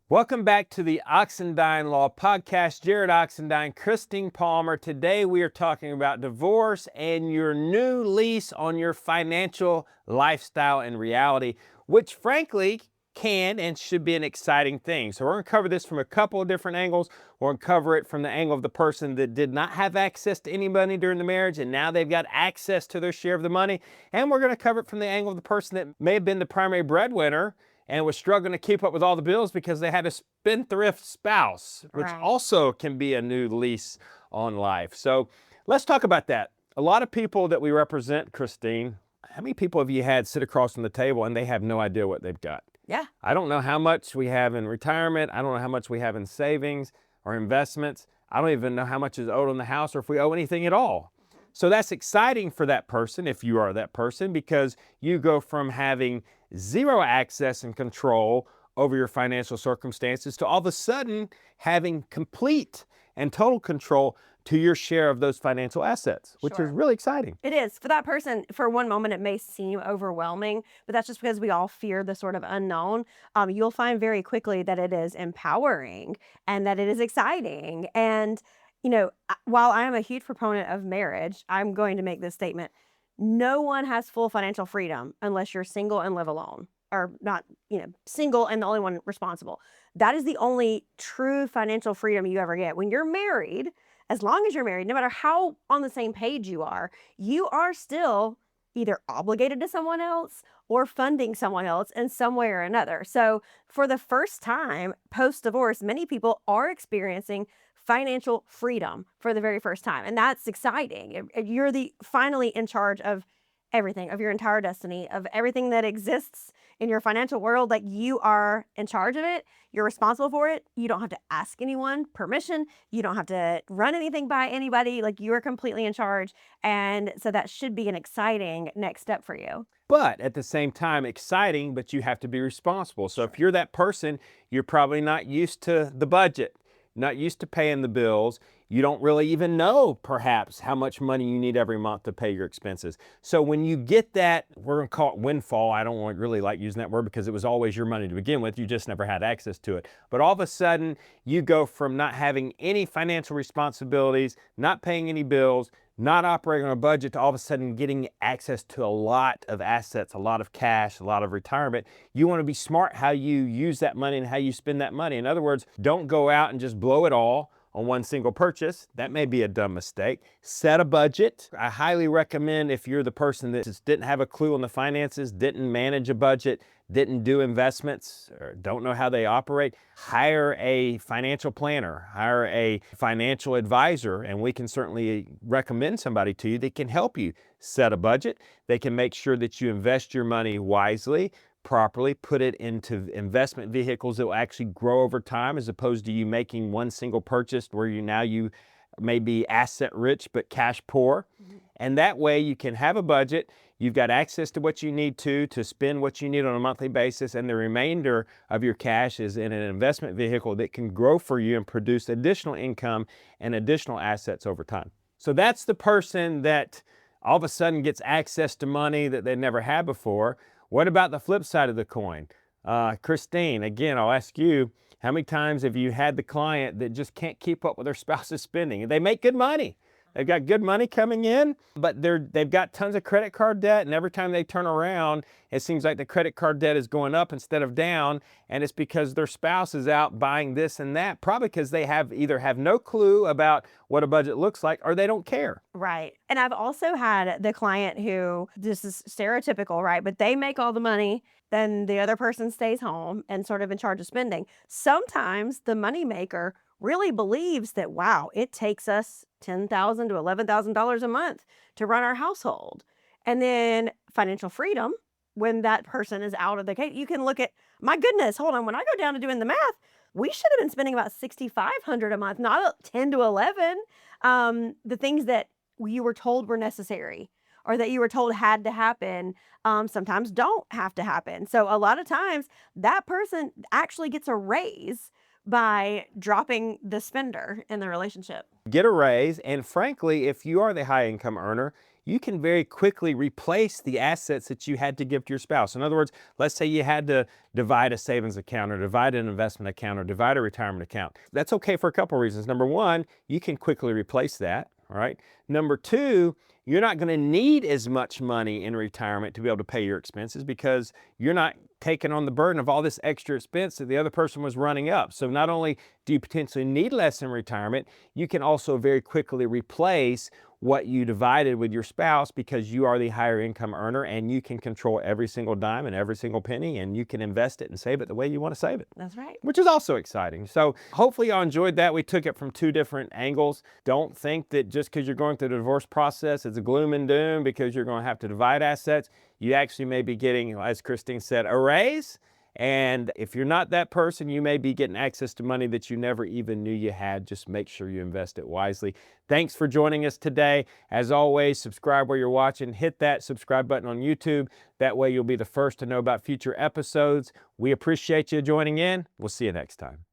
Welcome back to the Oxendine Law Podcast. Jarrod Oxendine, Christine Palmer. Today we are talking about divorce and your new lease on your financial lifestyle and reality, which frankly can and should be an exciting thing. So we're going to cover this from a couple of different angles. We're going to cover it from the angle of the person that did not have access to any money during the marriage and now they've got access to their share of the money. And we're going to cover it from the angle of the person that may have been the primary breadwinner and was struggling to keep up with all the bills because they had a spendthrift spouse, which also can be a new lease on life. So let's talk about that. A lot of people that we represent, Christine, how many people have you had sit across from the table and they have no idea what they've got? Yeah. I don't know how much we have in retirement. I don't know how much we have in savings or investments. I don't even know how much is owed on the house or if we owe anything at all. So that's exciting for that person, if you are that person, because you go from having zero access and control over your financial circumstances to all of a sudden having complete and total control to your share of those financial assets, which is really exciting. It is. For that person, for one moment, it may seem overwhelming, but that's just because we all fear the sort of unknown. You'll find very quickly that it is empowering and that it is exciting. And, while I am a huge proponent of marriage, I'm going to make this statement. No one has full financial freedom unless you're single and live alone, or not, single and the only one responsible. That is the only true financial freedom you ever get. When you're married, as long as you're married, no matter how on the same page you are still either obligated to someone else or funding someone else in some way or another. So for the first time post-divorce, many people are experiencing financial freedom for the very first time. And that's exciting. You're finally in charge of everything, of your entire destiny, of everything that exists in your financial world. Like, you are in charge of it. You're responsible for it. You don't have to ask anyone permission. You don't have to run anything by anybody. Like, you are completely in charge. And so that should be an exciting next step for you. But at the same time, exciting, but you have to be responsible. So if you're that person, you're probably not used to the budget, not used to paying the bills. You don't really even know, perhaps, how much money you need every month to pay your expenses. So when you get that, we're going to call it windfall. I don't really like using that word because it was always your money to begin with. You just never had access to it. But all of a sudden, you go from not having any financial responsibilities, not paying any bills, not operating on a budget, to all of a sudden getting access to a lot of assets, a lot of cash, a lot of retirement. You want to be smart how you use that money and how you spend that money. In other words, don't go out and just blow it all on one single purchase. That may be a dumb mistake. Set a budget. I highly recommend, if you're the person that just didn't have a clue on the finances, didn't manage a budget, didn't do investments, or don't know how they operate, hire a financial planner, hire a financial advisor, and we can certainly recommend somebody to you that can help you set a budget. They can make sure that you invest your money wisely, properly, put it into investment vehicles that will actually grow over time, as opposed to you making one single purchase where you may be asset rich but cash poor. And that way you can have a budget. You've got access to what you need to spend what you need on a monthly basis, and the remainder of your cash is in an investment vehicle that can grow for you and produce additional income and additional assets over time. So that's the person that all of a sudden gets access to money that they never had before. What about the flip side of the coin? Christine, again, I'll ask you, how many times have you had the client that just can't keep up with their spouse's spending? They make good money. They've got good money coming in, but they've got tons of credit card debt, and every time they turn around, it seems like the credit card debt is going up instead of down, and it's because their spouse is out buying this and that, probably because they either have no clue about what a budget looks like or they don't care. Right. And I've also had the client who, this is stereotypical, right? But they make all the money, then the other person stays home and sort of in charge of spending. Sometimes the moneymaker really believes that, wow, it takes us $10,000 to $11,000 a month to run our household. And then financial freedom, when that person is out of the case, you can look at, my goodness, hold on, when I go down to doing the math, we should have been spending about $6,500 a month, not 10 to 11. The things that you were told were necessary or that you were told had to happen, sometimes don't have to happen. So a lot of times that person actually gets a raise by dropping the spender in the relationship. Get a raise, and frankly, if you are the high income earner, you can very quickly replace the assets that you had to give to your spouse. In other words, let's say you had to divide a savings account or divide an investment account or divide a retirement account. That's okay for a couple reasons. Number one, you can quickly replace that. All right. Number two, you're not going to need as much money in retirement to be able to pay your expenses because you're not taking on the burden of all this extra expense that the other person was running up. So not only do you potentially need less in retirement, you can also very quickly replace what you divided with your spouse because you are the higher income earner and you can control every single dime and every single penny, and you can invest it and save it the way you want to save it. That's right. Which is also exciting. So hopefully y'all enjoyed that. We took it from two different angles. Don't think that just because you're going through the divorce process, it's a gloom and doom because you're going to have to divide assets. You actually may be getting, as Christine said, a raise. And if you're not that person, you may be getting access to money that you never even knew you had. Just make sure you invest it wisely. Thanks for joining us today. As always, subscribe where you're watching. Hit that subscribe button on YouTube. That way you'll be the first to know about future episodes. We appreciate you joining in. We'll see you next time.